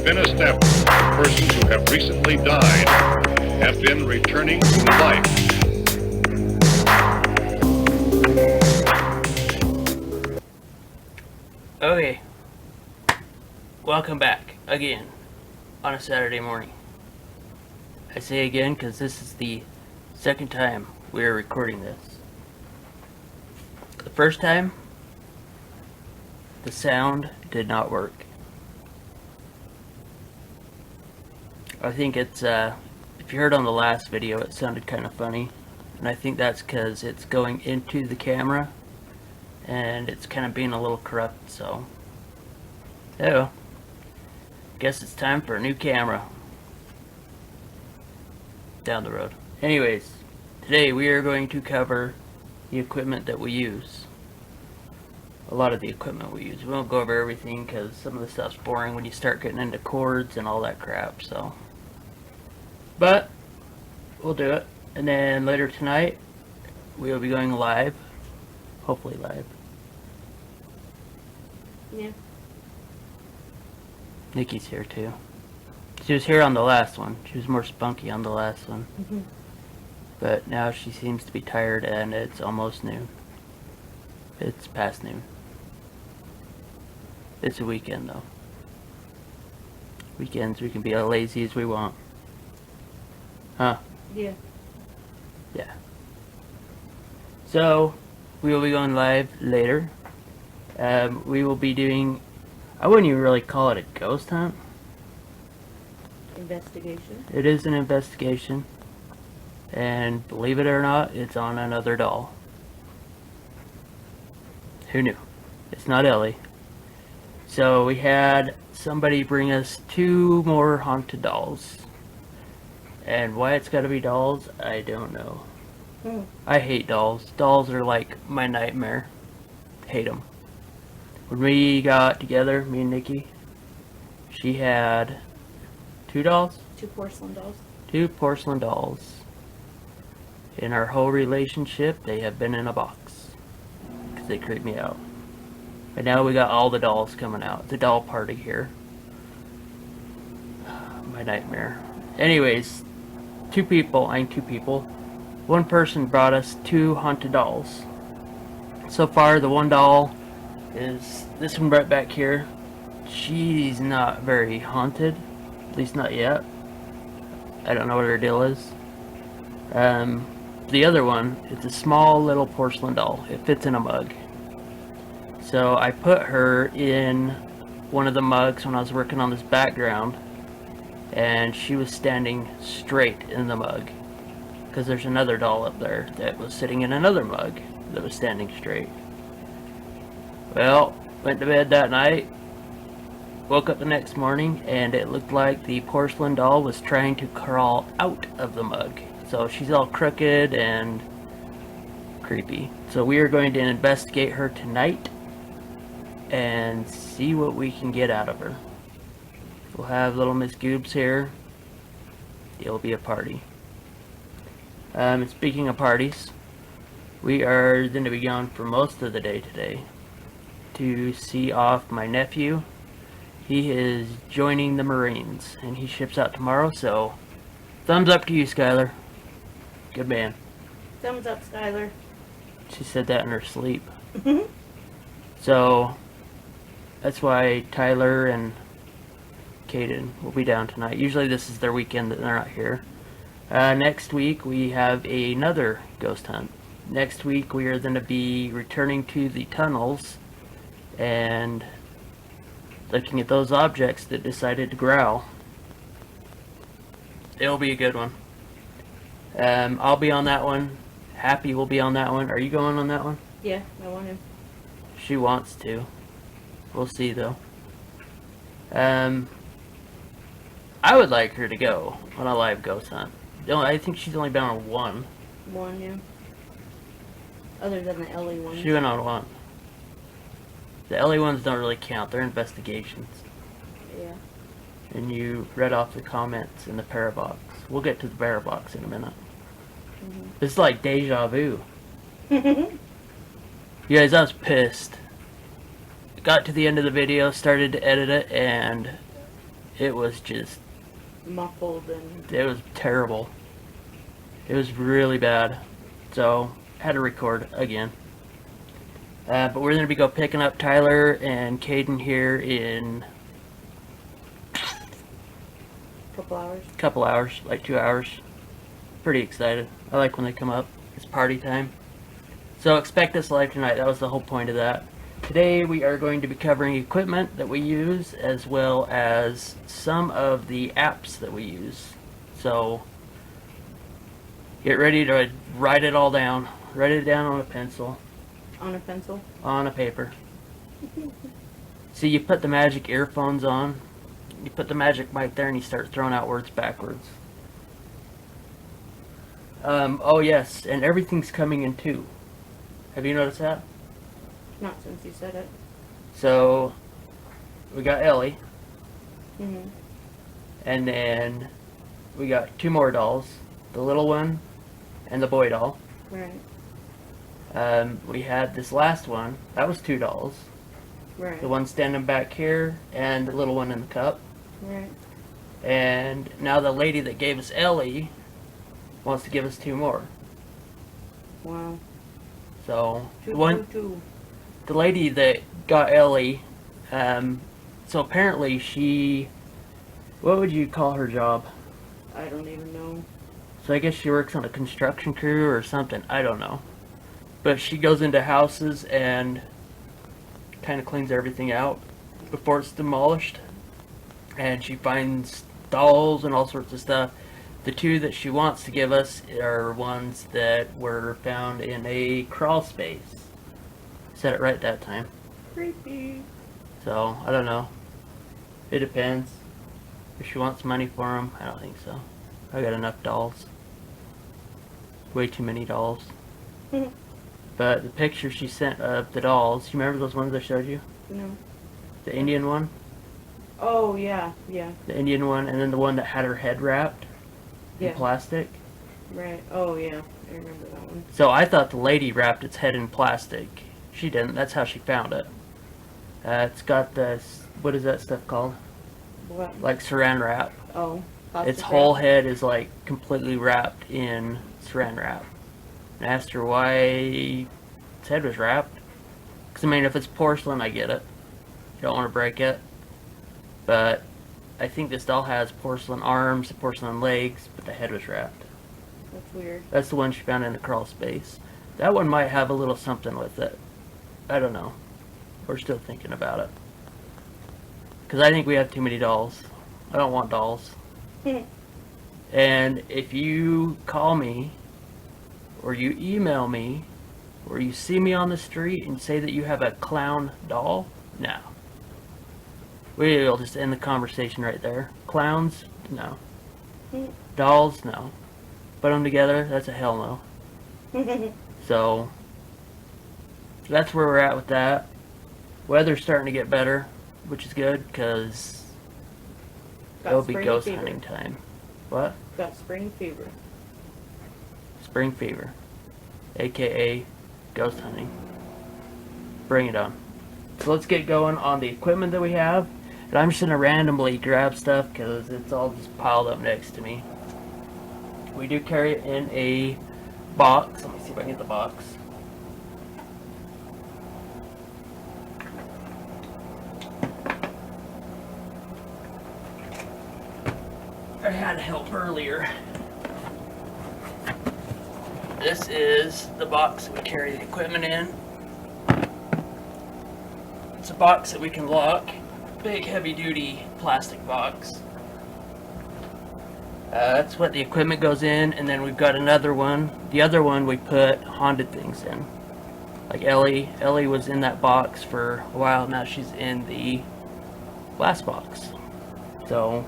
been established that persons who have recently died have been returning to life. Okay, welcome back again on a Saturday morning. I say again because this is the second time we are recording this. The first time, the sound did not work. I think it's, if you heard on the last video, it sounded kind of funny. And I think that's because it's going into the camera and it's kind of being a little corrupt, so. Oh, guess it's time for a new camera. Down the road. Anyways, today we are going to cover the equipment that we use. A lot of the equipment we use. We won't go over everything because some of the stuff's boring when you start getting into cords and all that crap, so. But, we'll do it. And then later tonight, we'll be going live. Hopefully live. Yeah. Nikki's here too. She was here on the last one. She was more spunky on the last one. Mm-hmm. But now she seems to be tired and it's almost noon. It's past noon. It's a weekend though. Weekends we can be as lazy as we want. Huh? Yeah. Yeah. So, we will be going live later. We will be doing, I wouldn't even really call it a ghost hunt. Investigation. It is an investigation. And believe it or not, it's on another doll. Who knew? It's not Ellie. So we had somebody bring us 2 more haunted dolls. And why it's gotta be dolls, I don't know. I hate dolls. Dolls are like my nightmare. Hate them. When we got together, me and Nikki, she had 2 dolls? 2 porcelain dolls. 2 porcelain dolls. In our whole relationship, they have been in a box. Because they creep me out. And now we got all the dolls coming out. The doll party here. My nightmare. Anyways, 2 people. One person brought us 2 haunted dolls. So far, the one doll is this one right back here. She's not very haunted. At least not yet. I don't know what her deal is. The other one, it's a small little porcelain doll. It fits in a mug. So I put her in one of the mugs when I was working on this background. And she was standing straight in the mug. Because there's another doll up there that was sitting in another mug that was standing straight. Well, went to bed that night. Woke up the next morning and it looked like the porcelain doll was trying to crawl out of the mug. So she's all crooked and creepy. So we are going to investigate her tonight and see what we can get out of her. We'll have little Miss Goobs here. It'll be a party. And speaking of parties, we are going to be gone for most of the day today to see off my nephew. He is joining the Marines and he ships out tomorrow, so thumbs up to you, Skylar. Good man. Thumbs up, Skylar. She said that in her sleep. So that's why Tyler and Caden will be down tonight. Usually this is their weekend that they're not here. Next week we have another ghost hunt. Next week we are going to be returning to the tunnels and looking at those objects that decided to growl. It'll be a good one. I'll be on that one. Happy will be on that one. Are you going on that one? Yeah, I want him. She wants to. We'll see though. I would like her to go on a live ghost hunt. I think she's only been on one. One, yeah. Other than the Ellie one. She went on one. The Ellie ones don't really count. They're investigations. Yeah. And you read off the comments in the parabox. We'll get to the parabox in a minute. It's like deja vu. You guys, I was pissed. Got to the end of the video, started to edit it, and it was just, Muffled and... it was terrible. It was really bad. So, had to record again. But we're going to go picking up Tyler and Caden here in Couple hours. hours, like 2 hours. Pretty excited. I like when they come up. It's party time. So expect us live tonight. That was the whole point of that. Today we are going to be covering equipment that we use, as well as some of the apps that we use. So get ready to write it all down. Write it down on a pencil. On a pencil? On a paper. See, you put the magic earphones on. You put the magic mic there and you start throwing out words backwards. Oh yes, and everything's coming in two. Have you noticed that? Not since you said it. So, we got Ellie, Mm-hmm. and then we got two more dolls. The little one and the boy doll. Right. We had this last one. That was two dolls. Right. The one standing back here and the little one in the cup. Right. And now the lady that gave us Ellie wants to give us two more. Wow. So, Two. the lady that got Ellie, so apparently she, what would you call her job? I don't even know. So I guess she works on a construction crew or something, I don't know. But she goes into houses and kind of cleans everything out before it's demolished. And she finds dolls and all sorts of stuff. The two that she wants to give us are ones that were found in a crawl space. Said it right that time. Creepy. So, I don't know. It depends. If she wants money for them, I don't think so. I got enough dolls. Way too many dolls. But the picture she sent of the dolls, you remember those ones I showed you? No. The Indian one? Oh, yeah. The Indian one, and then the one that had her head wrapped in Yeah. plastic. Right. Oh, yeah. I remember that one. So I thought the lady wrapped its head in plastic. She didn't. That's how she found it. It's got this, what is that stuff called? What? Like saran wrap. Oh. Its whole head is like completely wrapped in saran wrap. And I asked her why its head was wrapped. Because I mean, if it's porcelain, I get it. You don't want to break it. But I think this doll has porcelain arms, porcelain legs, but the head was wrapped. That's weird. That's the one she found in the crawl space. That one might have a little something with it. I don't know. We're still thinking about it. Because I think we have too many dolls. I don't want dolls. And if you call me, or you email me, or you see me on the street and say that you have a clown doll, no. We'll just end the conversation right there. Clowns? No. Dolls? No. Put them together? That's a hell no. So, that's where we're at with that. Weather's starting to get better, which is good, because it'll be ghost hunting time. What? Got spring fever. Spring fever. AKA ghost hunting. Bring it on. So let's get going on the equipment that we have. And I'm just going to randomly grab stuff because it's all just piled up next to me. We do carry it in a box. Let me see if I can get the box. I had help earlier. This is the box that we carry the equipment in. It's a box that we can lock. Big heavy duty plastic box. That's what the equipment goes in, and then we've got another one. The other one we put haunted things in. Like Ellie. Ellie was in that box for a while, now she's in the glass box. So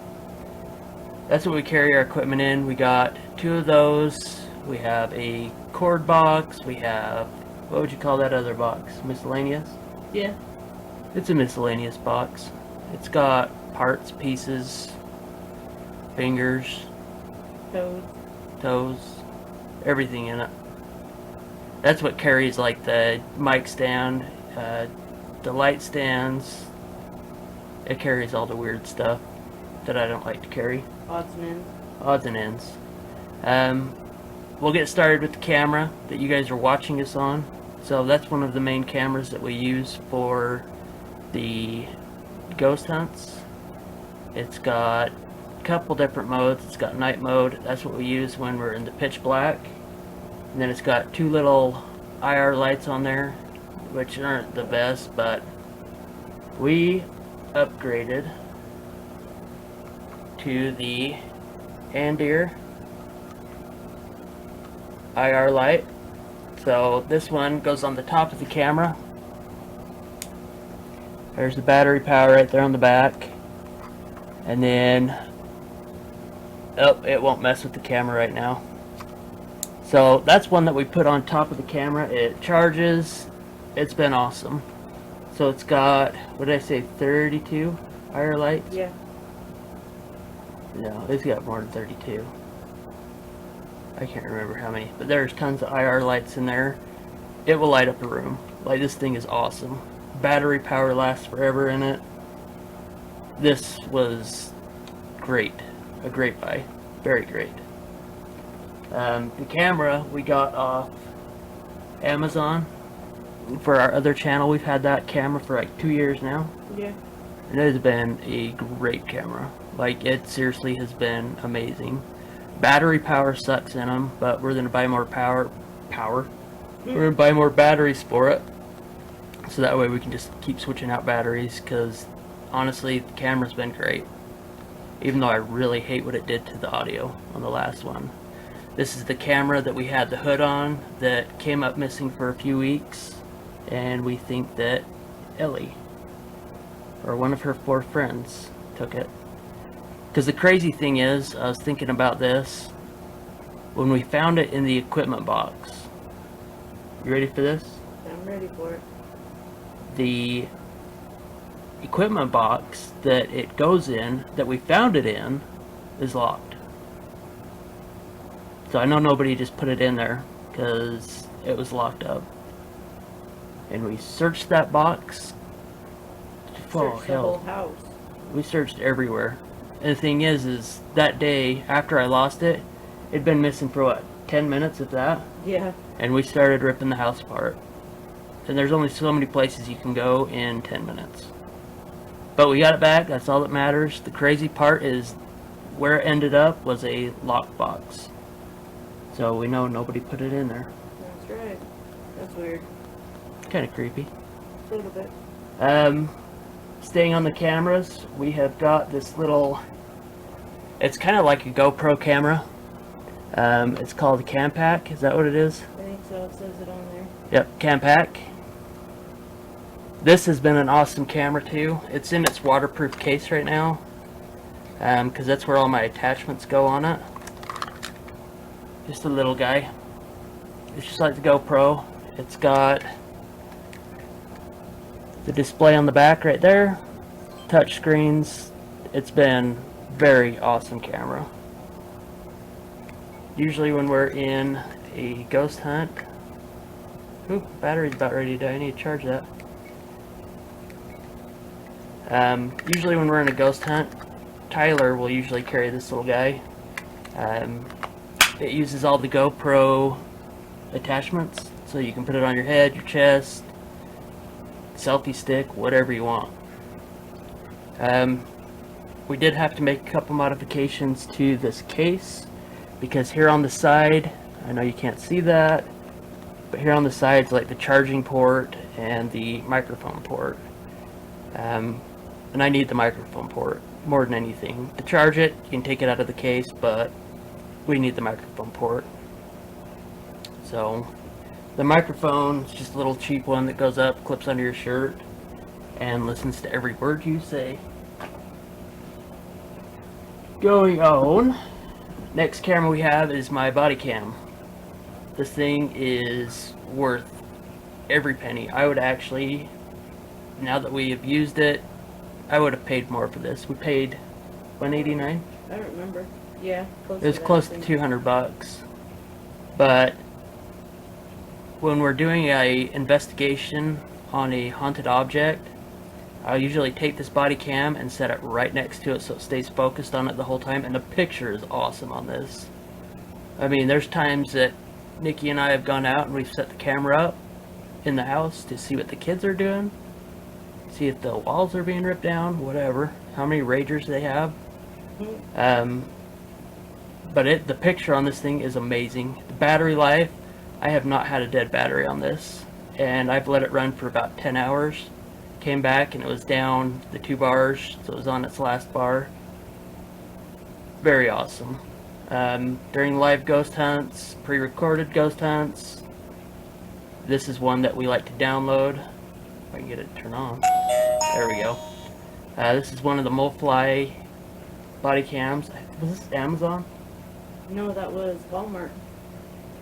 that's what we carry our equipment in. We got two of those. We have a cord box. We have, what would you call that other box? Miscellaneous? Yeah. It's a miscellaneous box. It's got parts, pieces, fingers, toes, everything in it. That's what carries like the mic stand, the light stands. It carries all the weird stuff. that I don't like to carry. Odds and ends. Odds and ends. We'll get started with the camera that you guys are watching us on. So that's one of the main cameras that we use for the ghost hunts. It's got a couple different modes. It's got night mode. That's what we use when we're in the pitch black. And then it's got two little IR lights on there, which aren't the best, but we upgraded to the Andir IR light. So this one goes on the top of the camera. There's the battery power right there on the back. And then, oh, it won't mess with the camera right now. So that's one that we put on top of the camera. It charges. It's been awesome. So it's got, what did I say, 32 IR lights? Yeah. No, it's got more than 32. I can't remember how many, but there's tons of IR lights in there. It will light up a room. Like, this thing is awesome. Battery power lasts forever in it. This was great. A great buy. Very great. The camera we got off Amazon. For our other channel, we've had that camera for like 2 years now. Yeah. And it has been a great camera. Like, it seriously has been amazing. Battery power sucks in them, but we're gonna buy more power. We're gonna buy more batteries for it, so that way we can just keep switching out batteries. Because honestly, the camera's been great. Even though I really hate what it did to the audio on the last one. This is the camera that we had the hood on that came up missing for a few weeks, and we think that Ellie or one of her 4 friends took it. Because the crazy thing is, I was thinking about this when we found it in the equipment box. You ready for this? I'm ready for it. The equipment box that it goes in, that we found it in, is locked. So I know nobody just put it in there because it was locked up. And we searched that box. Search the whole house. We searched everywhere. And the thing is that day after I lost it, it'd been missing for what, 10 minutes if that? Yeah. And we started ripping the house apart. And there's only so many places you can go in 10 minutes. But we got it back, that's all that matters. The crazy part is where it ended up was a lockbox. So we know nobody put it in there. That's right. That's weird. Kind of creepy. A little bit. Staying on the cameras, we have got this little, it's kind of like a GoPro camera. It's called a Cam Pack. Is that what it is? I think so. It says it on there. Yep, Cam Pack. This has been an awesome camera too. It's in its waterproof case right now, because that's where all my attachments go on it. Just a little guy. It's just like the GoPro. It's got the display on the back right there, touch screens. It's been very awesome camera. Usually when we're in a ghost hunt, ooh, battery's about ready to die. I need to charge that. Usually when we're in a ghost hunt, Tyler will usually carry this little guy. It uses all the GoPro attachments, so you can put it on your head, your chest, selfie stick, whatever you want. We did have to make a couple modifications to this case, because here on the side, I know you can't see that, but here on the side is like the charging port and the microphone port. And I need the microphone port more than anything. To charge it, you can take it out of the case, but we need the microphone port. So the microphone is just a little cheap one that goes up, clips under your shirt, and listens to every word you say. Going on, next camera we have is my body cam. This thing is worth every penny. I would actually, now that we have used it, I would have paid more for this. We paid $189. I don't remember. Yeah, It was close to 200 bucks. But when we're doing a investigation on a haunted object, I'll usually take this body cam and set it right next to it so it stays focused on it the whole time, and the picture is awesome on this. I mean, there's times that Nikki and I have gone out and we've set the camera up in the house to see what the kids are doing, see if the walls are being ripped down, whatever, how many ragers they have. But the picture on this thing is amazing. The battery life, I have not had a dead battery on this, and I've let it run for about 10 hours. Came back and it was down the 2 bars, so it was on its last bar. Very awesome. During live ghost hunts, pre-recorded ghost hunts, this is one that we like to download. If I can get it to turn on. There we go. This is one of the MoFly body cams. Was this Amazon? No, that was Walmart,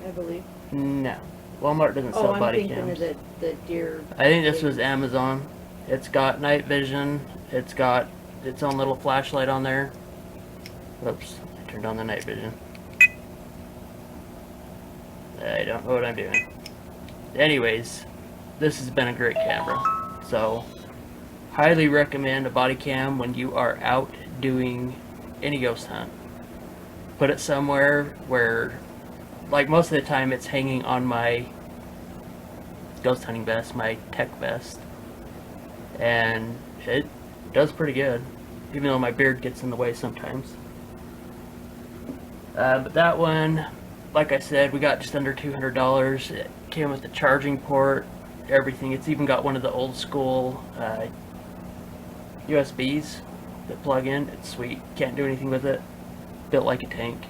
I believe. No. Walmart doesn't sell body cams. I'm thinking of the deer. I think this was Amazon. It's got night vision. It's got its own little flashlight on there. Oops, I turned on the night vision. I don't know what I'm doing. Anyways, this has been a great camera. So, highly recommend a body cam when you are out doing any ghost hunt. Put it somewhere where, like most of the time, it's hanging on my ghost hunting vest, my tech vest. And it does pretty good, even though my beard gets in the way sometimes. But that one, like I said, we got just under $200. It came with the charging port, everything. It's even got one of the old school USBs that plug in. It's sweet. Can't do anything with it. Built like a tank.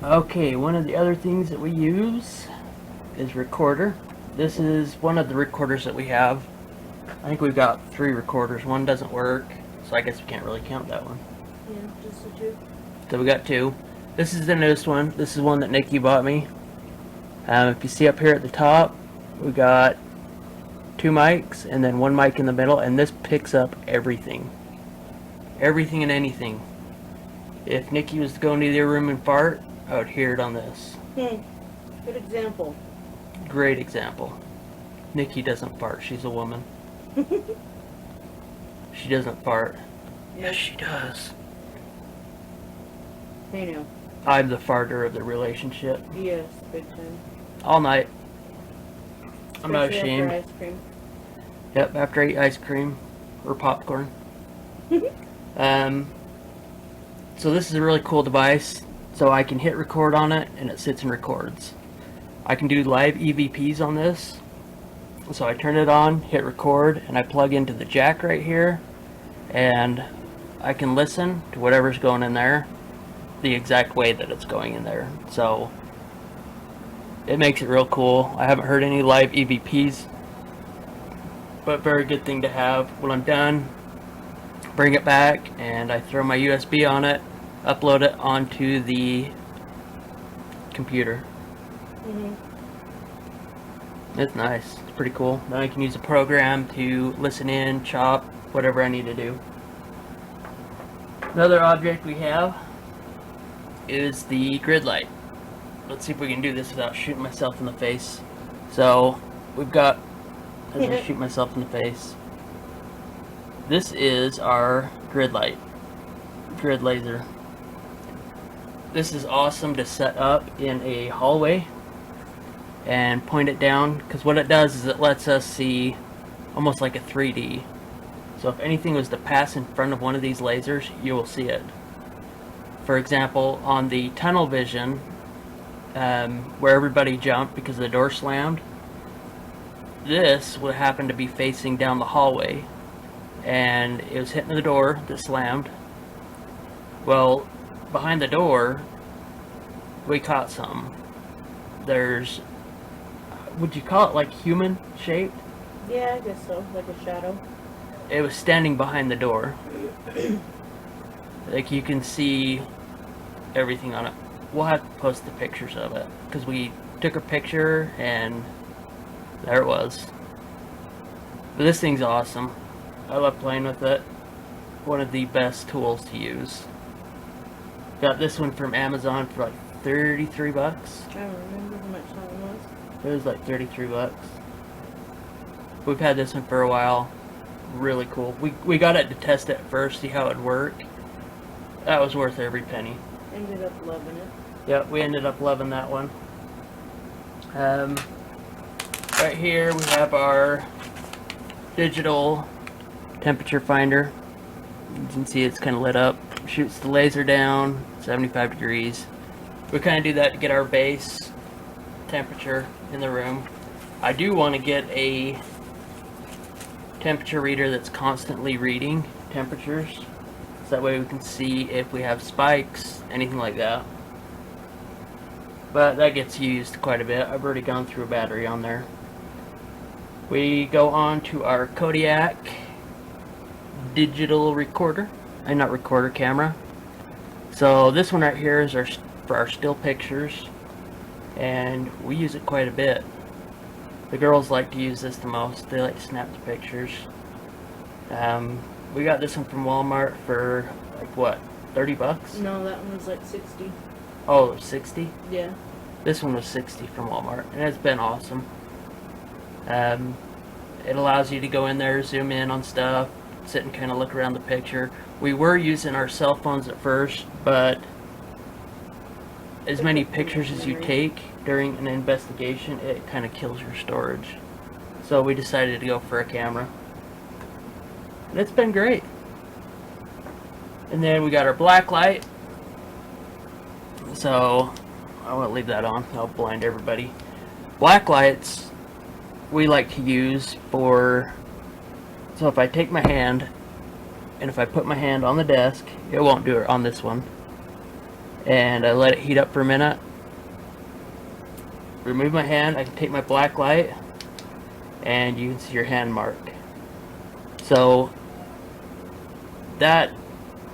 Okay, one of the other things that we use is recorder. This is one of the recorders that we have. I think we've got 3 recorders. One doesn't work, so I guess we can't really count that one. Yeah, just the 2. So we got 2. This is the newest one. This is one that Nikki bought me. If you see up here at the top, we got 2 mics and then 1 mic in the middle, and this picks up everything. Everything and anything. If Nikki was to go into the other room and fart, I would hear it on this. Good example. Great example. Nikki doesn't fart. She's a woman. She doesn't fart. Yes, she does. I know. I'm the farter of the relationship. Yes, big time. All night. I'm not Especially ashamed. after ice cream. Yep, after I eat ice cream or popcorn. So this is a really cool device. So I can hit record on it and it sits and records. I can do live EVPs on this. So I turn it on, hit record, and I plug into the jack right here, and I can listen to whatever's going in there the exact way that it's going in there. So it makes it real cool. I haven't heard any live EVPs, but very good thing to have. When I'm done, bring it back and I throw my USB on it, upload it onto the computer. It's nice. It's pretty cool. Now I can use a program to listen in, chop, whatever I need to do. Another object we have is the grid light. Let's see if we can do this without shooting myself in the face. So we've got, as I shoot myself in the face, this is our grid light, grid laser. This is awesome to set up in a hallway and point it down, because what it does is it lets us see almost like a 3D. So if anything was to pass in front of one of these lasers, you will see it. For example, on the tunnel vision, where everybody jumped because the door slammed, this would happen to be facing down the hallway, and it was hitting the door that slammed. Well, behind the door, we caught some. There's, would you call it like human shaped? Yeah, I guess so, like a shadow. It was standing behind the door. Like you can see everything on it. We'll have to post the pictures of it, because we took a picture and there it was. But this thing's awesome. I love playing with it. One of the best tools to use. Got this one from Amazon for like 33 bucks. I don't remember how much that one was. It was like 33 bucks. We've had this one for a while. Really cool. We got it to test it first, see how it'd work. That was worth every penny. Ended up loving it. Yep, we ended up loving that one. Right here we have our digital temperature finder. You can see it's kind of lit up. Shoots the laser down 75 degrees. We kind of do that to get our base temperature in the room. I do want to get a temperature reader that's constantly reading temperatures, so that way we can see if we have spikes, anything like that. But that gets used quite a bit. I've already gone through a battery on there. We go on to our Kodiak digital recorder, and not recorder, camera. So this one right here is for our still pictures, and we use it quite a bit. The girls like to use this the most. They like to snap the pictures. We got this one from Walmart for like what, 30 bucks? No, that one was like 60. Oh, 60? Yeah. This one was 60 from Walmart, and it's been awesome. It allows you to go in there, zoom in on stuff, sit and kind of look around the picture. We were using our cell phones at first, but as many pictures as you take during an investigation, it kind of kills your storage. So we decided to go for a camera. And it's been great. And then we got our Blacklight. So I won't leave that on, I'll blind everybody. Blacklights we like to use for, so if I take my hand and if I put my hand on the desk, it won't do it on this one, and I let it heat up for a minute, remove my hand, I can take my black light and you can see your hand mark. So that,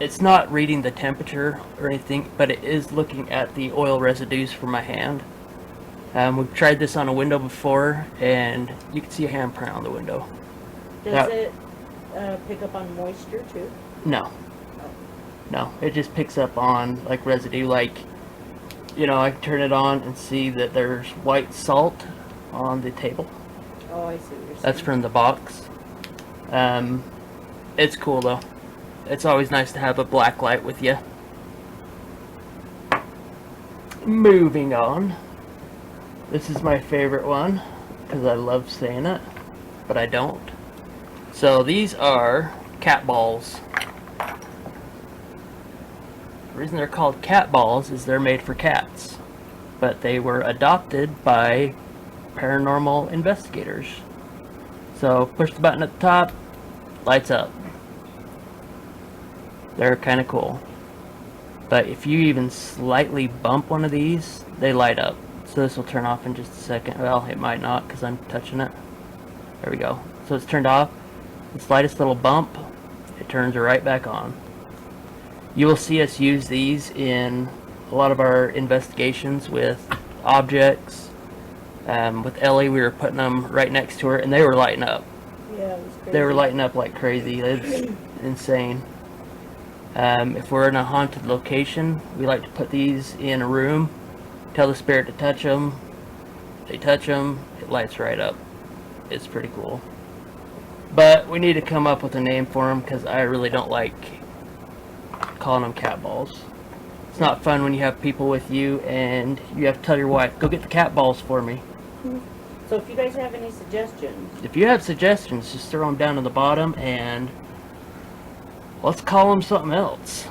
it's not reading the temperature or anything, but it is looking at the oil residues from my hand. We've tried this on a window before, and you can see a handprint on the window. Does it pick up on moisture too? No. No, it just picks up on like residue, like, you know, I can turn it on and see that there's white salt on the table. Oh, I see what you're saying. That's from the box. It's cool though. It's always nice to have a black light with you. Moving on. This is my favorite one because I love saying it, but I don't. So these are cat balls. The reason they're called cat balls is they're made for cats, but they were adopted by paranormal investigators. So push the button at the top, lights up. They're kind of cool. But if you even slightly bump one of these, they light up. So this will turn off in just a second. Well, it might not because I'm touching it. There we go. So it's turned off. The slightest little bump, it turns right back on. You will see us use these in a lot of our investigations with objects. With Ellie, we were putting them right next to her, and they were lighting up. Yeah, it was crazy. They were lighting up like crazy. It's insane. If we're in a haunted location, we like to put these in a room, tell the spirit to touch them. They touch them, it lights right up. It's pretty cool. But we need to come up with a name for them because I really don't like calling them cat balls. It's not fun when you have people with you and you have to tell your wife, go get the cat balls for me. So if you guys have any suggestions, If you have suggestions, just throw them down in the bottom and let's call them something else.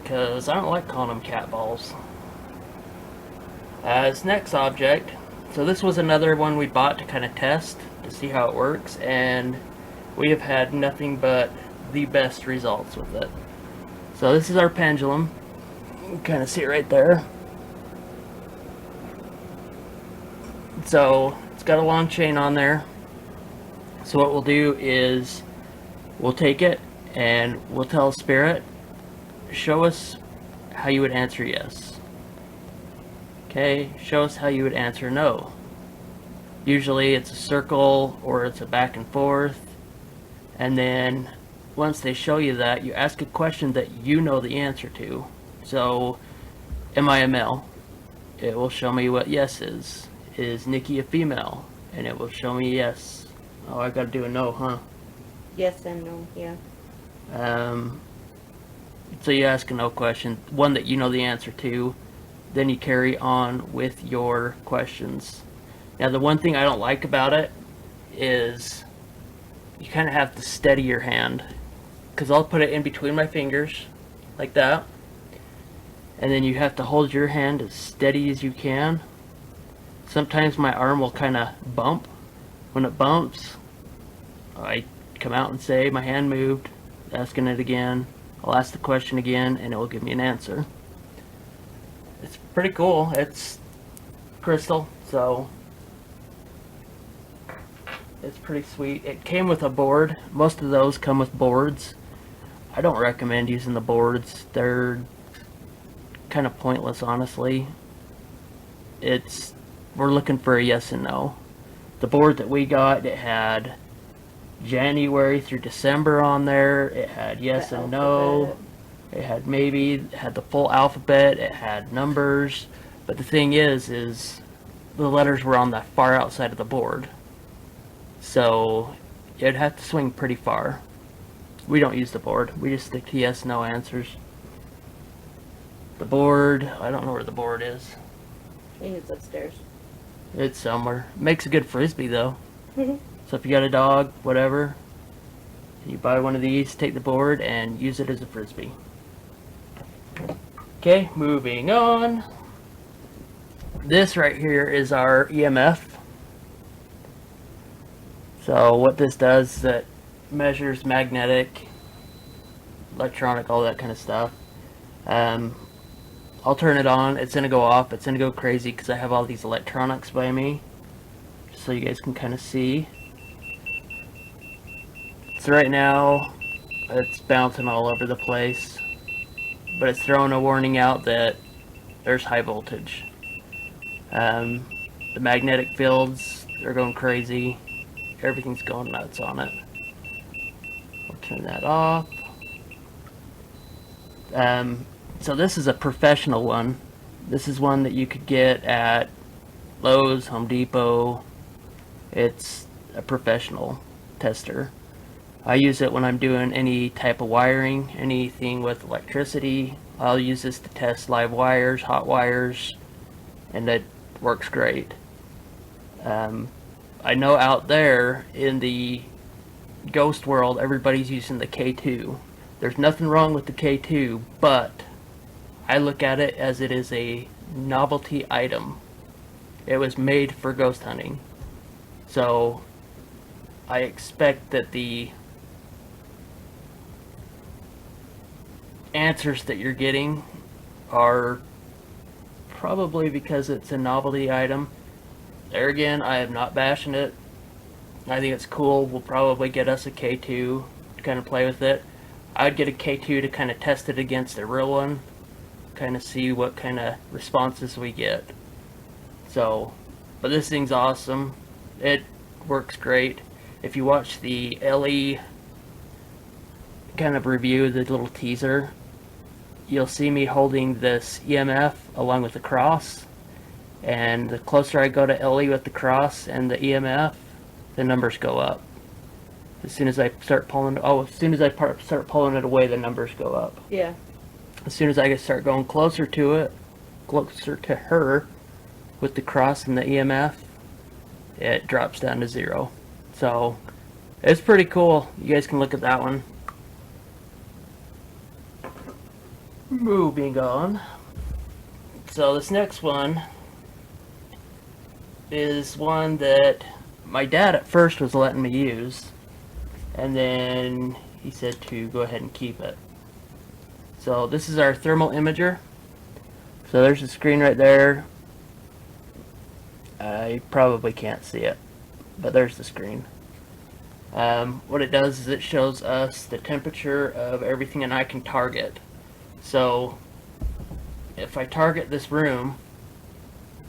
Because I don't like calling them cat balls. This next object, so this was another one we bought to kind of test to see how it works, and we have had nothing but the best results with it. So this is our pendulum. You can kind of see it right there. So it's got a long chain on there. So what we'll do is we'll take it and we'll tell Spirit, show us how you would answer yes. Okay, show us how you would answer no. Usually it's a circle or it's a back and forth. And then once they show you that, you ask a question that you know the answer to. So, am I a male? It will show me what yes is. Is Nikki a female? And it will show me yes Oh, I gotta do a no, huh? Yes and no, yeah. So you ask a no question, one that you know the answer to, then you carry on with your questions. Now, the one thing I don't like about it is you kind of have to steady your hand, because I'll put it in between my fingers, like that, and then you have to hold your hand as steady as you can. Sometimes my arm will kind of bump. When it bumps, I come out and say my hand moved, asking it again. I'll ask the question again, and it will give me an answer. It's pretty cool. It's crystal, so it's pretty sweet. It came with a board. Most of those come with boards. I don't recommend using the boards. They're kind of pointless, honestly. We're looking for a yes and no. The board that we got, it had January through December on there. It had yes and no. It had maybe, it had the full alphabet. It had numbers. But the thing is the letters were on the far outside of the board. So you'd have to swing pretty far. We don't use the board. We just stick to yes, no answers. The board, I don't know where the board is. I think it's upstairs. It's somewhere. Makes a good frisbee though. So if you got a dog, whatever, you buy one of these, take the board, and use it as a frisbee. Okay, moving on. This right here is our EMF. So what this does is it measures magnetic, electronic, all that kind of stuff. I'll turn it on, it's going to go off, it's going to go crazy because I have all these electronics by me. So you guys can kind of see. So right now, it's bouncing all over the place. But it's throwing a warning out that there's high voltage. The magnetic fields are going crazy. Everything's going nuts on it. I'll turn that off. So this is a professional one. This is one that you could get at Lowe's, Home Depot. It's a professional tester. I use it when I'm doing any type of wiring, anything with electricity. I'll use this to test live wires, hot wires, and it works great. I know out there in the ghost world, everybody's using the K2. There's nothing wrong with the K2, but I look at it as it is a novelty item. It was made for ghost hunting. So I expect that the answers that you're getting are probably because it's a novelty item. There again, I am not bashing it. I think it's cool. We'll probably get us a K2 to kind of play with it. I'd get a K2 to kind of test it against a real one, kind of see what kind of responses we get. So, but this thing's awesome. It works great. If you watch the LE kind of review, the little teaser, you'll see me holding this EMF along with the cross, and the closer I go to LE with the cross and the EMF, the numbers go up. As soon as I start pulling, start pulling it away, the numbers go up. Yeah. As soon as I start going closer to it, closer to her, with the cross and the EMF, it drops down to 0. So it's pretty cool. You guys can look at that one. Moving on. So this next one is one that my dad at first was letting me use, and then he said to go ahead and keep it. So this is our thermal imager. So there's the screen right there. You probably can't see it, but there's the screen. What it does is it shows us the temperature of everything, and I can target. So if I target this room,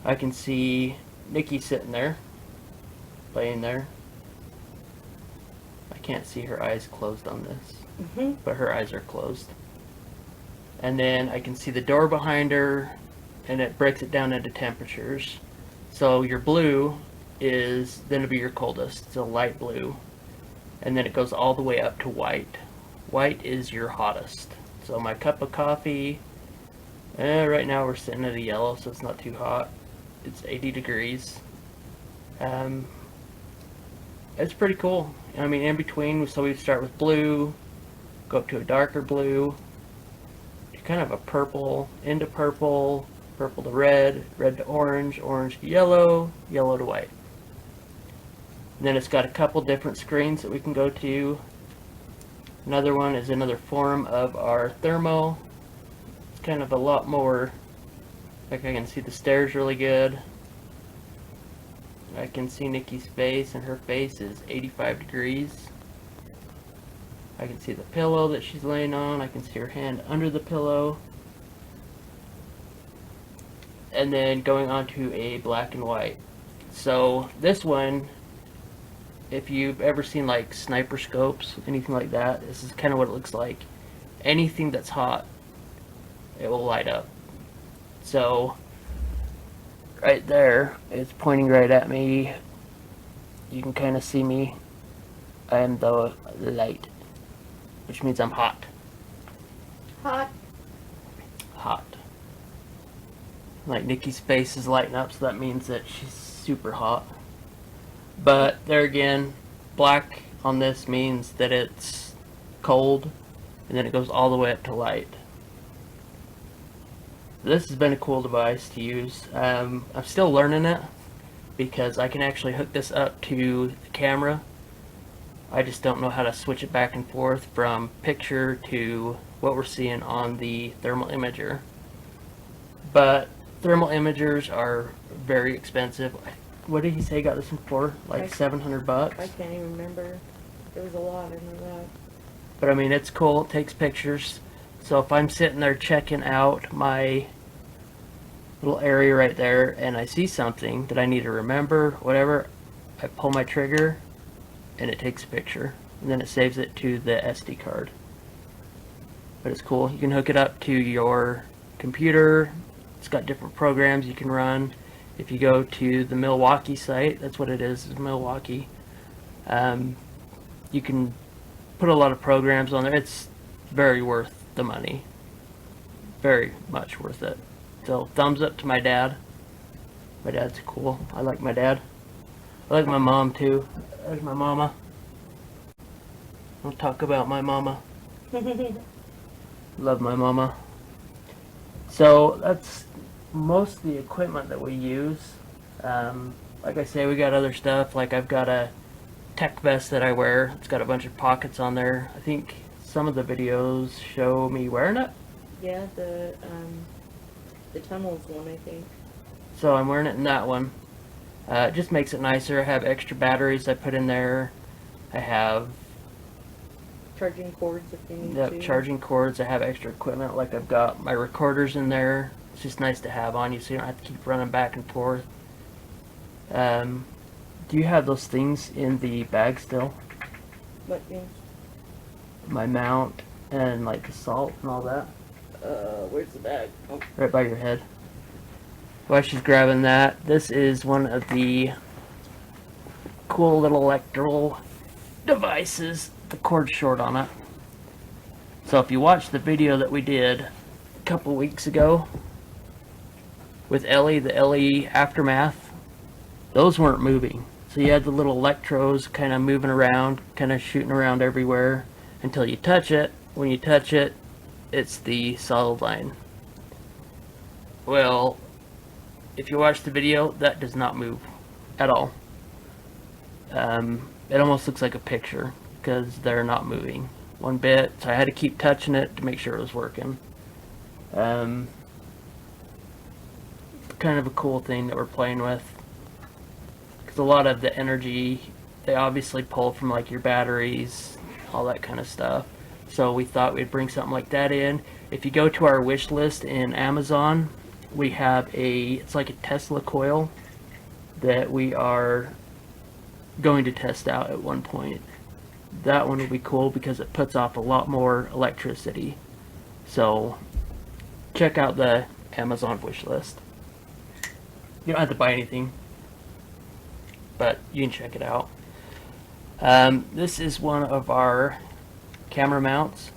I can see Nikki sitting there, laying there. I can't see her eyes closed on this, but her eyes are closed. And then I can see the door behind her, and it breaks it down into temperatures. So your blue is then to be your coldest. It's a light blue. And then it goes all the way up to white. White is your hottest. So my cup of coffee, right now we're sitting at a yellow, so it's not too hot. It's 80 degrees. It's pretty cool. I mean, in between, so we start with blue, go up to a darker blue, to kind of a purple, into purple, purple to red, red to orange, orange to yellow, yellow to white. And then it's got a couple different screens that we can go to. Another one is another form of our thermo. It's kind of a lot more, like I can see the stairs really good. I can see Nikki's face, and her face is 85 degrees. I can see the pillow that she's laying on. I can see her hand under the pillow. And then going on to a black and white. So this one, if you've ever seen like sniper scopes, anything like that, this is kind of what it looks like. Anything that's hot, it will light up. So right there, it's pointing right at me. You can kind of see me. I am the light, which means I'm hot. Hot. Hot. Like Nikki's face is lighting up, so that means that she's super hot. But there again, black on this means that it's cold, and then it goes all the way up to light. This has been a cool device to use. I'm still learning it because I can actually hook this up to the camera. I just don't know how to switch it back and forth from picture to what we're seeing on the thermal imager. But thermal imagers are very expensive. What did he say he got this one for? Like $700 bucks? I can't even remember. It was a lot, I know that. But I mean, it's cool. It takes pictures. So if I'm sitting there checking out my little area right there and I see something that I need to remember, whatever, I pull my trigger and it takes a picture. And then it saves it to the SD card. But it's cool. You can hook it up to your computer. It's got different programs you can run. If you go to the Milwaukee site, that's what it is Milwaukee. You can put a lot of programs on there. It's very worth the money. Very much worth it. So thumbs up to my dad. My dad's cool. I like my dad. I like my mom too. There's my mama. Don't talk about my mama. Love my mama. So that's most of the equipment that we use. Like I say, we got other stuff. Like I've got a tech vest that I wear. It's got a bunch of pockets on there. I think some of the videos show me wearing it. Yeah, the tunnels one, I think. So I'm wearing it in that one. It just makes it nicer. I have extra batteries I put in there. I have Charging cords if you need to. charging cords. I have extra equipment. Like I've got my recorders in there. It's just nice to have on you so you don't have to keep running back and forth. Do you have those things in the bag still? What things? My mount and like the salt and all that? Where's the bag? Oh. Right by your head. While she's grabbing that, this is one of the cool little electrical devices. The cord's short on it. So if you watch the video that we did a couple weeks ago with Ellie, the Ellie Aftermath, those weren't moving. So you had the little electrodes kind of moving around, kind of shooting around everywhere until you touch it. When you touch it, it's the solid line. Well, if you watch the video, that does not move at all. It almost looks like a picture because they're not moving one bit. So I had to keep touching it to make sure it was working. Kind of a cool thing that we're playing with. Because a lot of the energy, they obviously pull from like your batteries, all that kind of stuff. So we thought we'd bring something like that in. If you go to our wish list in Amazon, we have it's like a Tesla coil that we are going to test out at one point. That one will be cool because it puts off a lot more electricity. So check out the Amazon wish list. You don't have to buy anything. but you can check it out. This is one of our camera mounts.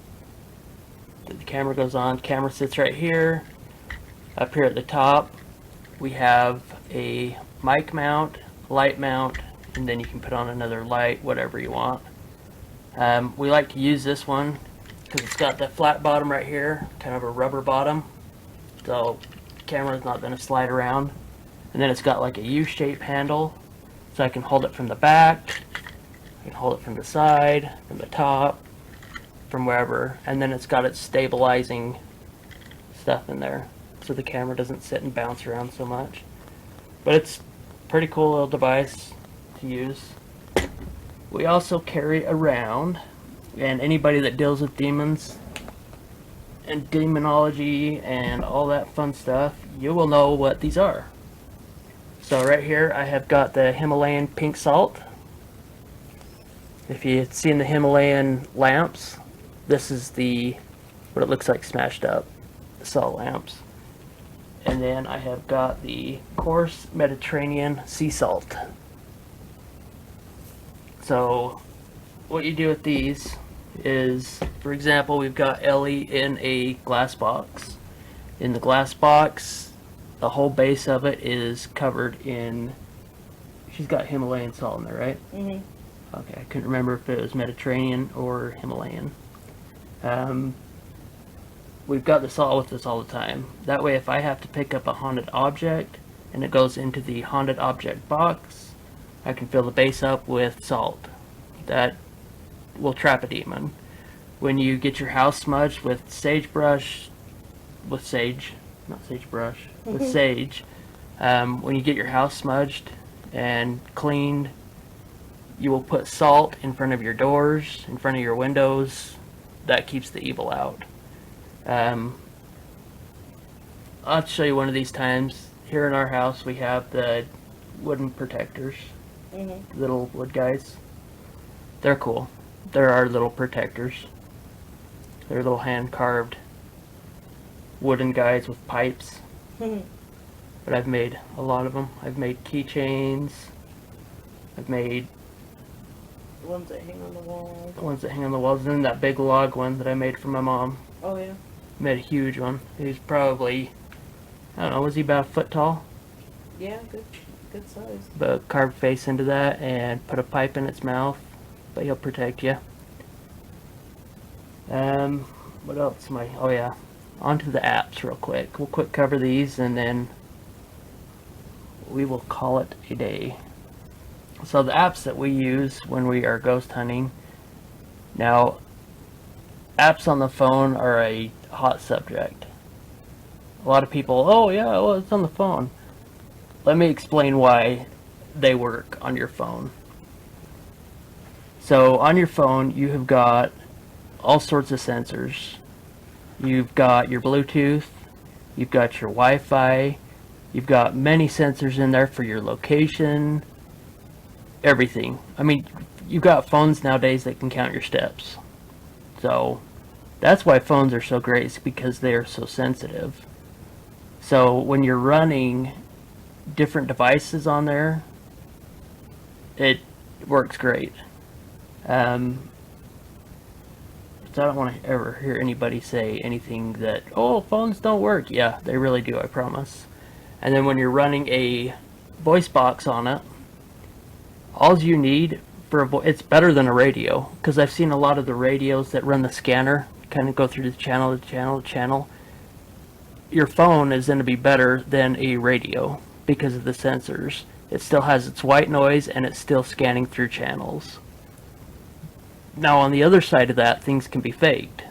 The camera goes on, camera sits right here. Up here at the top we have a mic mount, light mount, and then you can put on another light, whatever you want. We like to use this one because it's got that flat bottom right here, kind of a rubber bottom, so the camera's not going to slide around. And then it's got like a U-shaped handle, so I can hold it from the back, I can hold it from the side, from the top, from wherever. And then it's got its stabilizing stuff in there, so the camera doesn't sit and bounce around so much. But it's a pretty cool little device to use. We also carry around, and anybody that deals with demons and demonology and all that fun stuff, you will know what these are. So right here I have got the Himalayan pink salt. If you've seen the Himalayan lamps, this is what it looks like smashed up, the salt lamps. And then I have got the coarse Mediterranean sea salt. So what you do with these is, for example, we've got Ellie in a glass box. In the glass box, the whole base of it is covered in, she's got Himalayan salt in there, right? Mm-hmm. Okay, I couldn't remember if it was Mediterranean or Himalayan. We've got the salt with us all the time. That way if I have to pick up a haunted object and it goes into the haunted object box, I can fill the base up with salt. That will trap a demon. When you get your house smudged with sagebrush, with sage, not sagebrush, with sage, when you get your house smudged and cleaned, you will put salt in front of your doors, in front of your windows. That keeps the evil out. I'll have to show you one of these times. Here in our house we have the wooden protectors. Mm-hmm. Little wood guys. They're cool. They're our little protectors. They're little hand-carved wooden guys with pipes. Mm-hmm. But I've made a lot of them. I've made keychains. I've made The ones that hang on the wall. the ones that hang on the walls. And then that big log one that I made for my mom. Oh yeah. Made a huge one. He's probably, I don't know, was he about a foot tall? Yeah, good size. But carved face into that and put a pipe in its mouth. But he'll protect you. What else am I? Oh yeah. Onto the apps real quick. We'll quick cover these and then we will call it a day. So the apps that we use when we are ghost hunting. Now, apps on the phone are a hot subject. A lot of people, oh yeah, well it's on the phone. Let me explain why they work on your phone. So on your phone you have got all sorts of sensors. You've got your Bluetooth, you've got your Wi-Fi, you've got many sensors in there for your location, everything. I mean, you've got phones nowadays that can count your steps. So that's why phones are so great, is because they are so sensitive. So when you're running different devices on there, it works great. So I don't want to ever hear anybody say anything that, oh, phones don't work. Yeah, they really do, I promise. And then when you're running a voice box on it, all you need for it's better than a radio, because I've seen a lot of the radios that run the scanner kind of go through the channel to channel to channel. Your phone is going to be better than a radio because of the sensors. It still has its white noise and it's still scanning through channels. Now on the other side of that, things can be faked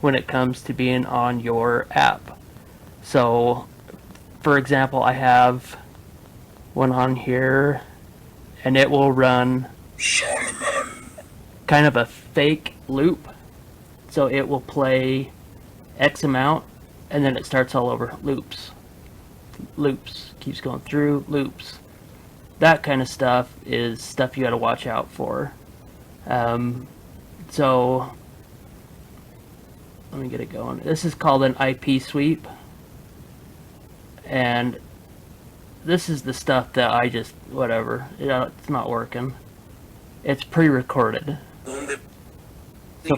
when it comes to being on your app. So for example, I have one on here and it will run kind of a fake loop. So it will play X amount and then it starts all over. Loops, keeps going through, loops. That kind of stuff is stuff you got to watch out for. So let me get it going. This is called an IP sweep, and this is the stuff that I just, whatever, it's not working. It's pre-recorded. So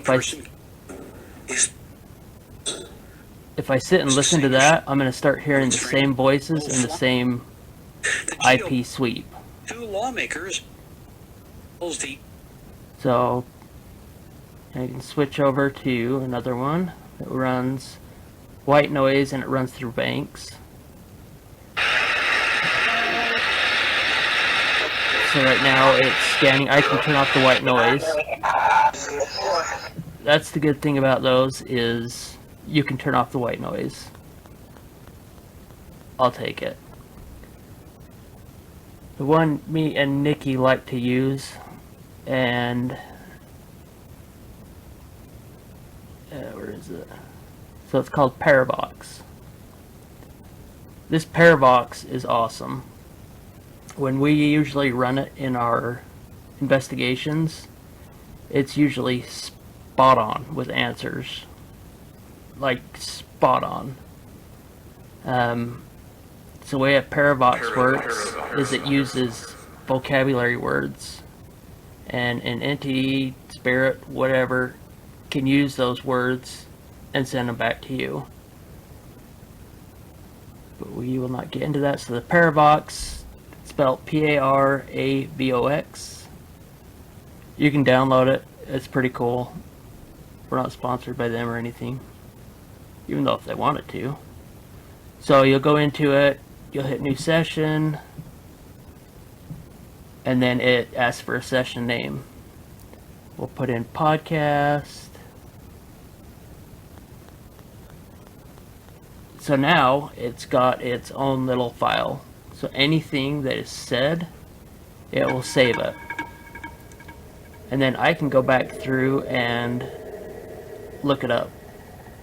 if I sit and listen to that, I'm going to start hearing the same voices and the same IP sweep. Two lawmakers. So I can switch over to another one that runs white noise and it runs through banks. So right now it's scanning. I can turn off the white noise. That's the good thing about those is you can turn off the white noise. I'll take it. The one me and Nikki like to use, and where is it? So it's called Paravox. This Paravox is awesome. When we usually run it in our investigations, it's usually spot on with answers. Like spot on. So the way a Paravox works is it uses vocabulary words, and an entity, spirit, whatever, can use those words and send them back to you. But we will not get into that. So the Paravox, spelled P-A-R-A-V-O-X. You can download it. It's pretty cool. We're not sponsored by them or anything, even though if they wanted to. So you'll go into it, you'll hit new session, and then it asks for a session name. We'll put in podcast. So now it's got its own little file. So anything that is said, it will save it. And then I can go back through and look it up.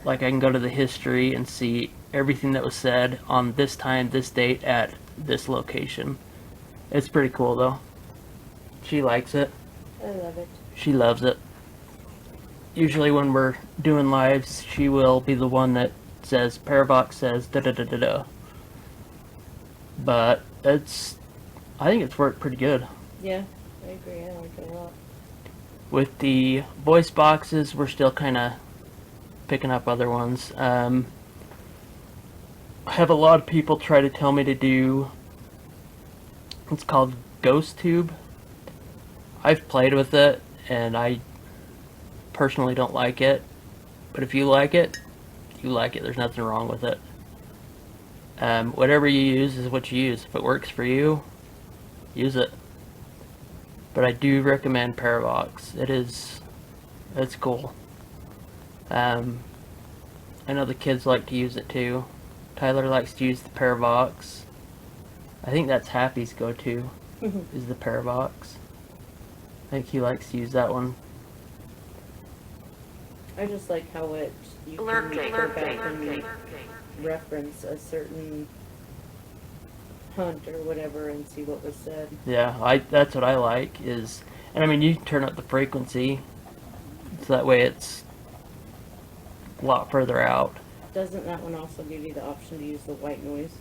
Like I can go to the history and see everything that was said on this time, this date, at this location. It's pretty cool though. She likes it. I love it. She loves it. Usually when we're doing lives, she will be the one that says, Paravox says da da da da da. But I think it's worked pretty good. Yeah, I agree. I like it a lot. With the voice boxes, we're still kind of picking up other ones. I have a lot of people try to tell me to do, it's called Ghost Tube. I've played with it and I personally don't like it, but if you like it, you like it. There's nothing wrong with it. Whatever you use is what you use. If it works for you, use it. But I do recommend Paravox. It's cool. I know the kids like to use it too. Tyler likes to use the Paravox. I think that's Happy's go-to, is the Paravox. I think he likes to use that one. I just like how you can go back and reference a certain hunt or whatever and see what was said. Yeah, that's what I like is, and I mean you can turn up the frequency so that way it's a lot further out. Doesn't that one also give you the option to use the white noise?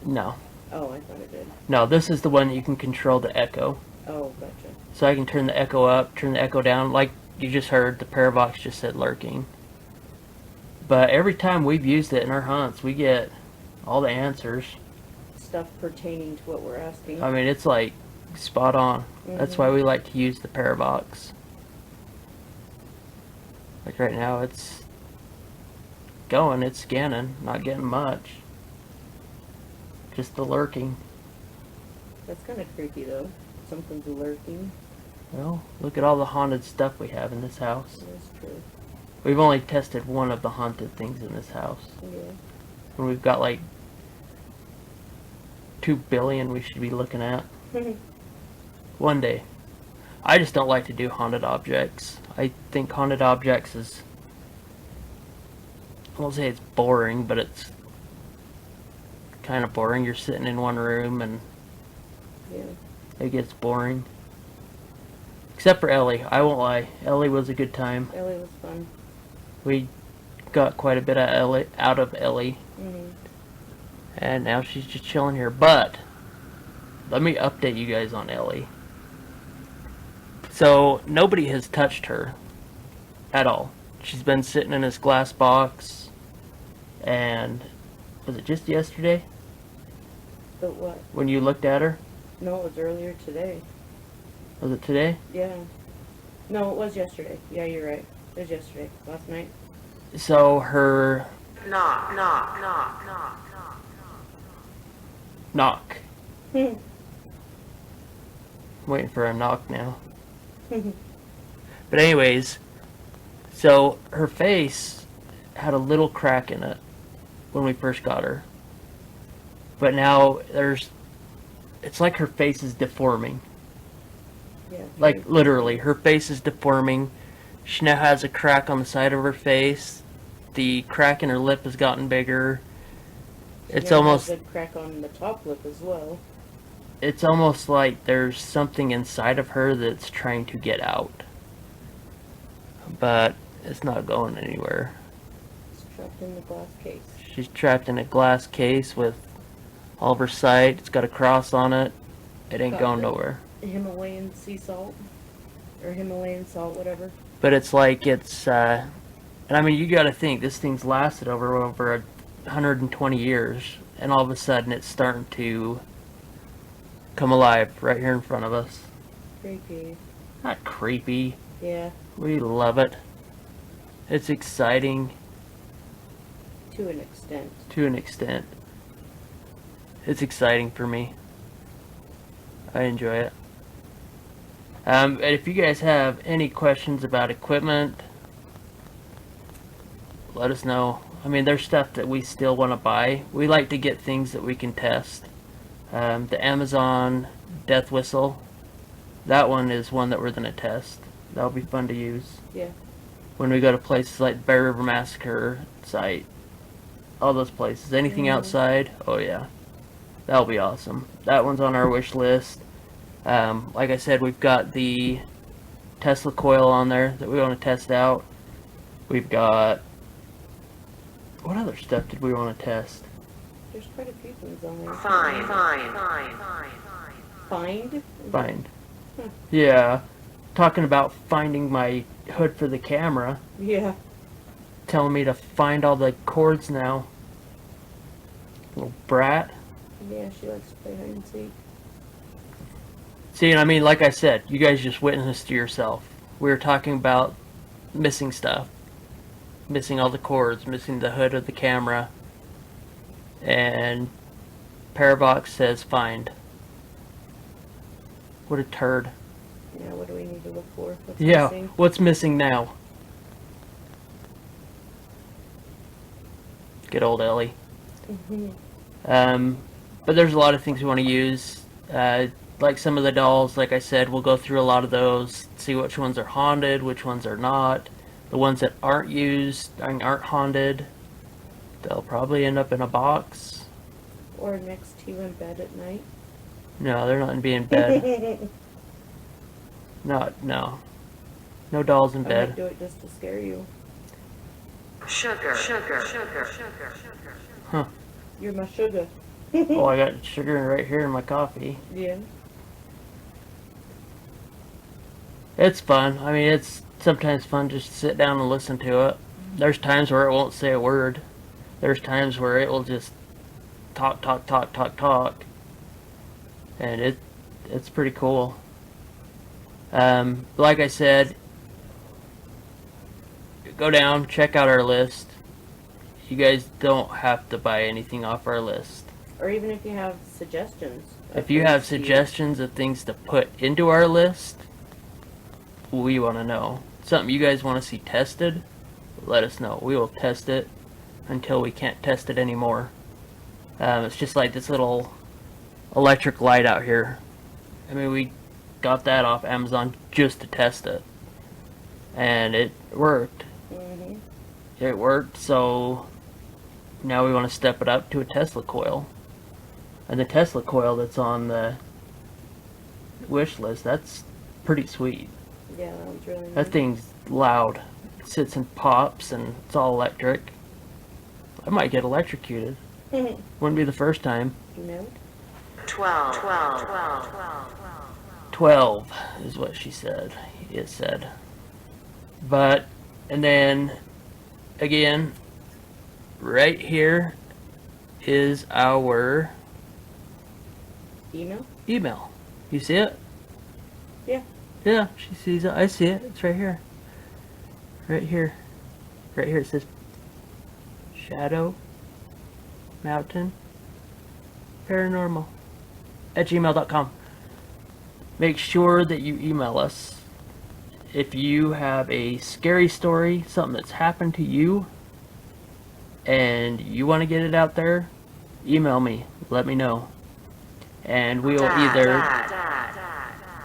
No. Oh, I thought it did. No, this is the one that you can control the echo. Oh, gotcha. So I can turn the echo up, turn the echo down, like you just heard, the Paravox just said lurking. But every time we've used it in our hunts, we get all the answers. Stuff pertaining to what we're asking. I mean, it's like spot on. That's why we like to use the Paravox. Like right now, it's going, it's scanning, not getting much. Just the lurking. That's kind of creepy though. Something's lurking. Well, look at all the haunted stuff we have in this house. That's true. We've only tested one of the haunted things in this house. Yeah. And we've got like 2 billion we should be looking at. One day. I just don't like to do haunted objects. I think haunted objects is, I won't say it's boring, but it's kind of boring. You're sitting in one room and Yeah. it gets boring. Except for Ellie. I won't lie. Ellie was a good time. Ellie was fun. We got quite a bit out of Ellie. Mm-hmm. And now she's just chilling here. But let me update you guys on Ellie. So, nobody has touched her at all. She's been sitting in this glass box, and was it just yesterday But what? when you looked at her? No, it was earlier today. Was it today? Yeah. No, it was yesterday. Yeah, you're right. It was yesterday. Last night. So her Knock. knock. I'm waiting for a knock now. But anyways, so her face had a little crack in it when we first got her. But now it's like her face is deforming. Yeah. Like literally, her face is deforming. She now has a crack on the side of her face. The crack in her lip has gotten bigger. It's almost a crack on the top lip as well. It's almost like there's something inside of her that's trying to get out. But it's not going anywhere. It's trapped in the glass case. She's trapped in a glass case with all of her sight. It's got a cross on it. It ain't Got going the nowhere. Himalayan sea salt. Or Himalayan salt, whatever. But it's like and I mean, you gotta think, this thing's lasted over 120 years, and all of a sudden it's starting to come alive right here in front of us. Creepy. Not creepy. Yeah. We love it. It's exciting. To an extent. To an extent. It's exciting for me. I enjoy it. And if you guys have any questions about equipment, let us know. I mean, there's stuff that we still want to buy. We like to get things that we can test. The Amazon Death Whistle, that one is one that we're going to test. That'll be fun to use. Yeah. When we go to places like Bear River Massacre site, all those places. Anything outside, oh yeah. That'll be awesome. That one's on our wish list. Like I said, we've got the Tesla coil on there that we want to test out. We've got... What other stuff did we want to test? There's quite a few things on there. Find. Find? Yeah. Talking about finding my hood for the camera. Yeah. Telling me to find all the cords now. Little brat. Yeah, she likes to play hide and seek. See, I mean, like I said, you guys just witnessed to yourself. We were talking about missing stuff. Missing all the cords, missing the hood of the camera. And Parabox says find. What a turd. Yeah, what do we need to look for? What's Yeah, missing? what's missing now? Good old Ellie. But there's a lot of things we want to use. Like some of the dolls, like I said, we'll go through a lot of those, see which ones are haunted, which ones are not. The ones that aren't used, aren't haunted, they'll probably end up in a box. Or next to you in bed at night. No, they're not in being bed. No. No dolls in I bed. might do it just to scare you. Sugar. Huh. You're my sugar. Oh, I got sugar right here in my coffee. Yeah. It's fun. I mean, it's sometimes fun just to sit down and listen to it. There's times where it won't say a word. There's times where it will just talk. And it's pretty cool. Like I said, go down, check out our list. You guys don't have to buy anything off our list. Or even if you have suggestions. If you have suggestions of things to put into our list, we want to know. Something you guys want to see tested, let us know. We will test it until we can't test it anymore. It's just like this little electric light out here. I mean, we got that off Amazon just to test it. And it worked. Mm-hmm. It worked, so now we want to step it up to a Tesla coil. And the Tesla coil that's on the wish list, that's pretty sweet. Yeah, that one's really nice. That thing's loud. It sits and pops and it's all electric. I might get electrocuted. Wouldn't be the first time. No. 12. 12 is what she said. It said. But, and then, again, right here is our Email? You see it? Yeah. Yeah, she sees it. I see it. It's right here. Right here. Right here it says Shadow Mountain Paranormal at gmail.com. Make sure that you email us if you have a scary story, something that's happened to you, and you want to get it out there. Email me. Let me know. And we will either...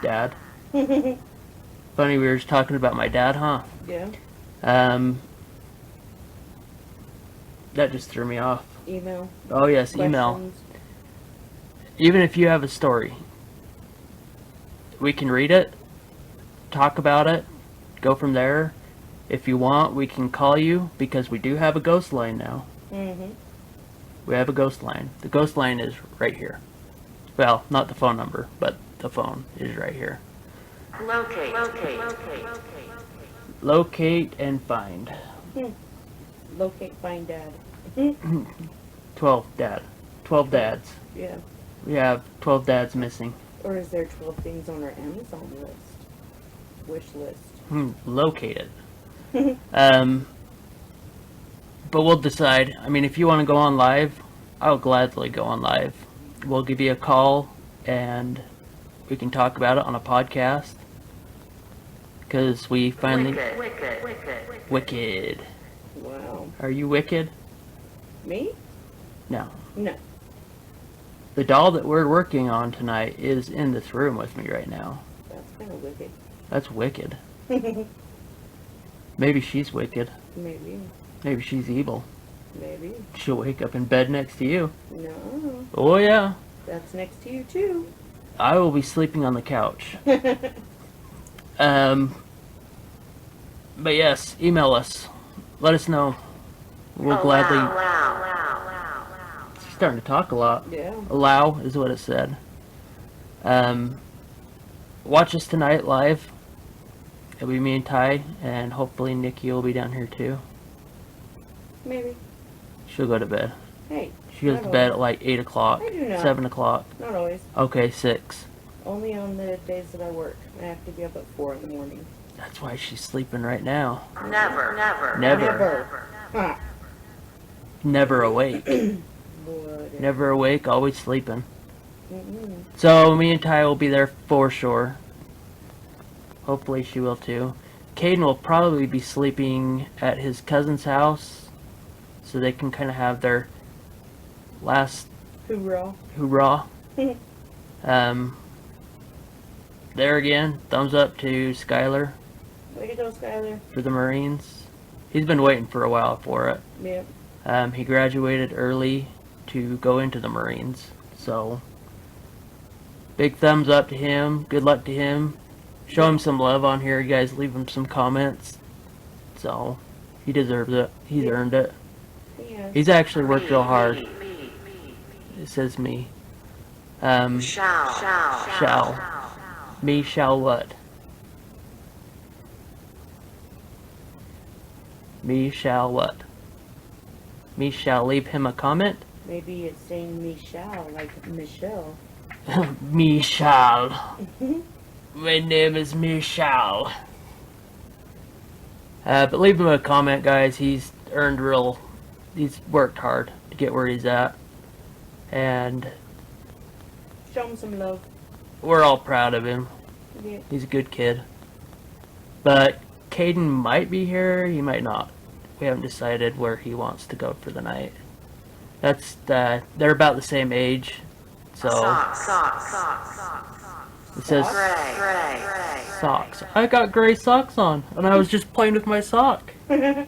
Dad? Funny, we were just talking about my dad, huh? Yeah. That just threw me off. Email. Oh yes, Questions. email. Even if you have a story, we can read it, talk about it, go from there. If you want, we can call you, because we do have a ghost line now. Mm-hmm. We have a ghost line. The ghost line is right here. Well, not the phone number, but the phone is right here. Locate and find. Locate, find dad. 12 dad. 12 dads. Yeah. We have 12 dads missing. Or is there 12 things on our Amazon list? Wish list. Locate it. But we'll decide. I mean, if you want to go on live, I'll gladly go on live. We'll give you a call and we can talk about it on a podcast. Because we finally... Wicked. Wow. Are you wicked? Me? No. No. The doll that we're working on tonight is in this room with me right now. That's kind of wicked. That's wicked. Maybe she's wicked. Maybe. Maybe she's evil. Maybe. She'll wake up in bed next to you. No. Oh yeah. That's next to you too. I will be sleeping on the couch. But yes, email us. Let us know. We'll gladly... She's starting to talk a lot. Yeah. Allow is what it said. Watch us tonight live. It'll be me and Ty, and hopefully Nikki will be down here too. Maybe. She'll go to bed. Hey. She goes to bed at like 8 o'clock, I do not. 7 o'clock. Not always. Okay, 6. Only on the days that I work. I have to be up at 4 in the morning. That's why she's sleeping right now. Never. Huh. Never awake. Whatever. Never awake, always sleeping. Mm-mm. So me and Ty will be there for sure. Hopefully she will too. Caden will probably be sleeping at his cousin's house, so they can kind of have their last Hoorah. hoorah. There again, thumbs up to Skylar Way to go, Skylar. for the Marines. He's been waiting for a while for it. Yep. He graduated early to go into the Marines, so big thumbs up to him. Good luck to him. Show him some love on here, you guys. Leave him some comments. So he deserves it. He's earned it. Yeah. He's actually worked real hard. It says me. Shall. Me shall what? Me shall what? Me shall leave him a comment? Maybe it's saying Michelle, like Michelle. Me shall. My name is Michelle. But leave him a comment, guys. He's worked hard to get where he's at. And Show him some love. we're all proud of him. Yeah. He's a good kid. But Caden might be here, he might not. We haven't decided where he wants to go for the night. They're about the same age. So it says socks. I got gray socks on, and I was just playing with my sock. Don't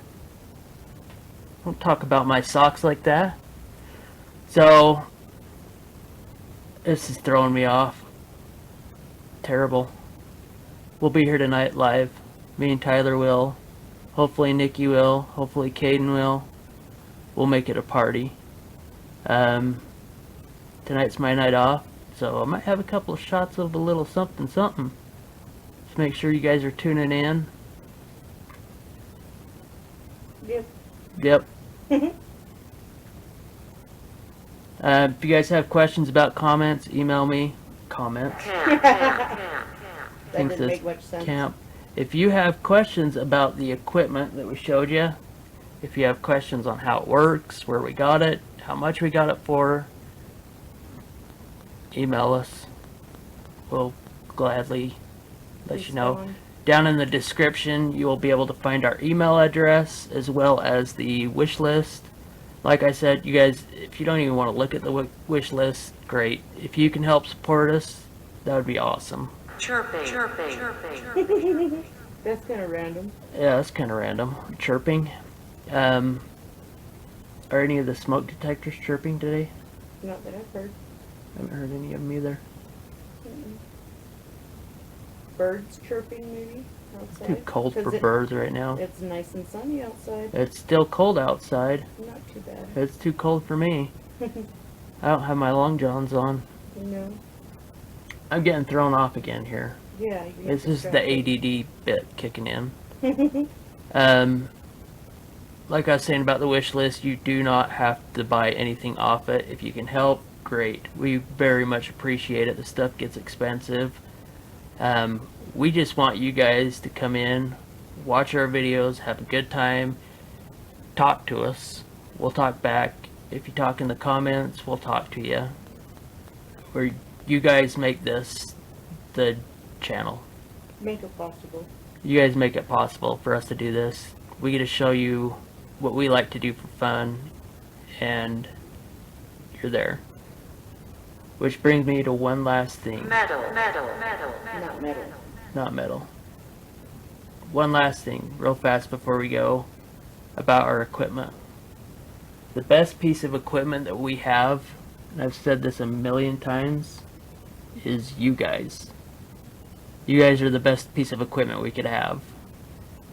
talk about my socks like that. So this is throwing me off. Terrible. We'll be here tonight live. Me and Tyler will. Hopefully Nikki will. Hopefully Caden will. We'll make it a party. Tonight's my night off. so I might have a couple of shots of a little something something. Just make sure you guys are tuning in. Yep. Yep. If you guys have questions about comments, email me. Comments. That Thinks didn't this make much sense. camp. If you have questions about the equipment that we showed you, if you have questions on how it works, where we got it, how much we got it for, email us. We'll gladly let you know. Respond. Down in the description, you will be able to find our email address as well as the wish list. Like I said, you guys, if you don't even want to look at the wish list, great. If you can help support us, that would be awesome. Chirping, chirping, chirping. That's kind of random. Yeah, that's kind of random. Chirping. Are any of the smoke detectors chirping today? Not that I've heard. I haven't heard any of them either. Mm-mm. Birds chirping maybe outside. Too cold 'Cause for birds right now. It's nice and sunny outside. It's still cold outside. Not too bad. It's too cold for me. I don't have my long johns on. No. I'm getting thrown off again here. Yeah. You get This is the distracted. ADD bit kicking in. Like I was saying about the wish list, you do not have to buy anything off it. If you can help, great. We very much appreciate it. The stuff gets expensive. We just want you guys to come in, watch our videos, have a good time, talk to us. We'll talk back. If you talk in the comments, we'll talk to you. You guys make this the channel. Make it possible. You guys make it possible for us to do this. We get to show you what we like to do for fun, and you're there. Which brings me to one last thing. Metal, metal, metal, Not metal. Not metal. One last thing, real fast before we go, about our equipment. The best piece of equipment that we have, and I've said this a million times, is you guys. You guys are the best piece of equipment we could have.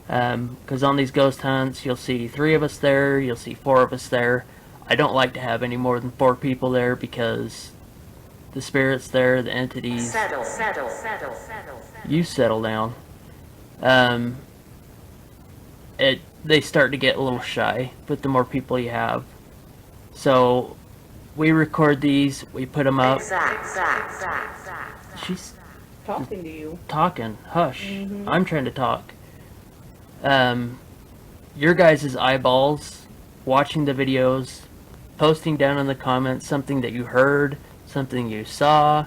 Because on these ghost hunts, you'll see 3 of us there, you'll see 4 of us there. I don't like to have any more than 4 people there because the spirits there, the entities. settle, settle, settle, settle. You settle down. They start to get a little shy with the more people you have. So we record these, we put them up. Exact, exact, exact, exact. She's Talking to you. talking. Hush. Mhm. I'm trying to talk. Your guys' eyeballs, watching the videos, posting down in the comments something that you heard, something you saw.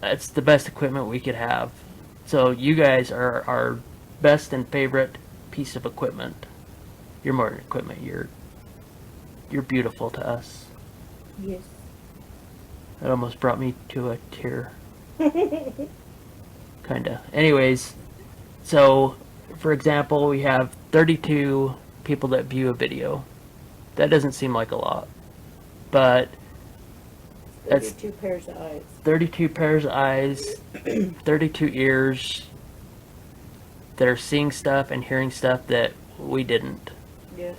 It's the best equipment we could have. So you guys are our best and favorite piece of equipment. You're more than equipment. You're beautiful to us. Yes. That almost brought me to a tear. Kinda. Anyways, so for example, we have 32 people that view a video. That doesn't seem like a lot, but that's 32 pairs of eyes. 32 pairs of eyes, 32 ears that are seeing stuff and hearing stuff that we didn't. Yes.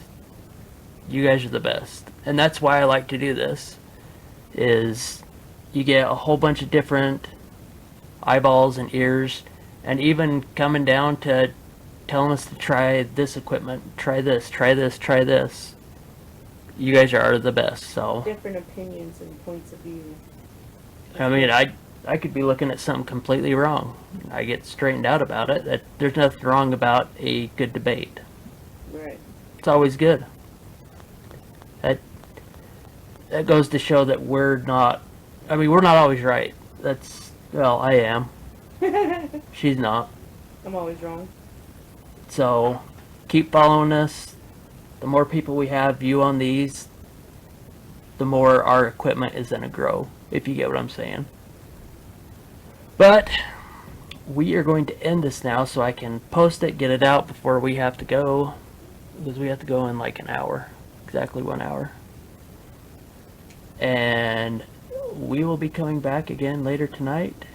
You guys are the best. And that's why I like to do this, is you get a whole bunch of different eyeballs and ears, and even coming down to telling us to try this equipment, try this, try this, try this. You guys are the best, so. Different opinions and points of view. I mean, I could be looking at something completely wrong. I get straightened out about it. That there's nothing wrong about a good debate. Right. It's always good. That goes to show that we're not always right. Well, I am. She's not. I'm always wrong. So, keep following us. The more people we have view on these, the more our equipment is going to grow, if you get what I'm saying. But we are going to end this now so I can post it, get it out before we have to go, because we have to go in like an hour, exactly 1 hour. And we will be coming back again later tonight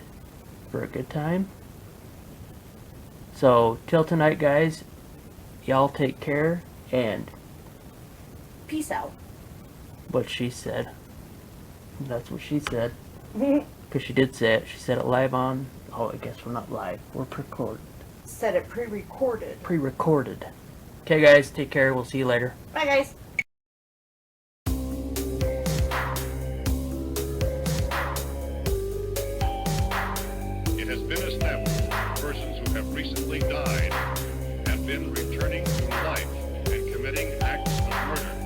for a good time. So till tonight, guys, y'all take care, and Peace out. what she said. That's what she said. Because she did say it. She said it live on. Oh, I guess we're not live. We're Said it pre-recorded. pre-recorded. Okay, guys. Take care. We'll see you later. Bye, guys. It has been established that persons who have recently died have been returning to life and committing acts of murder.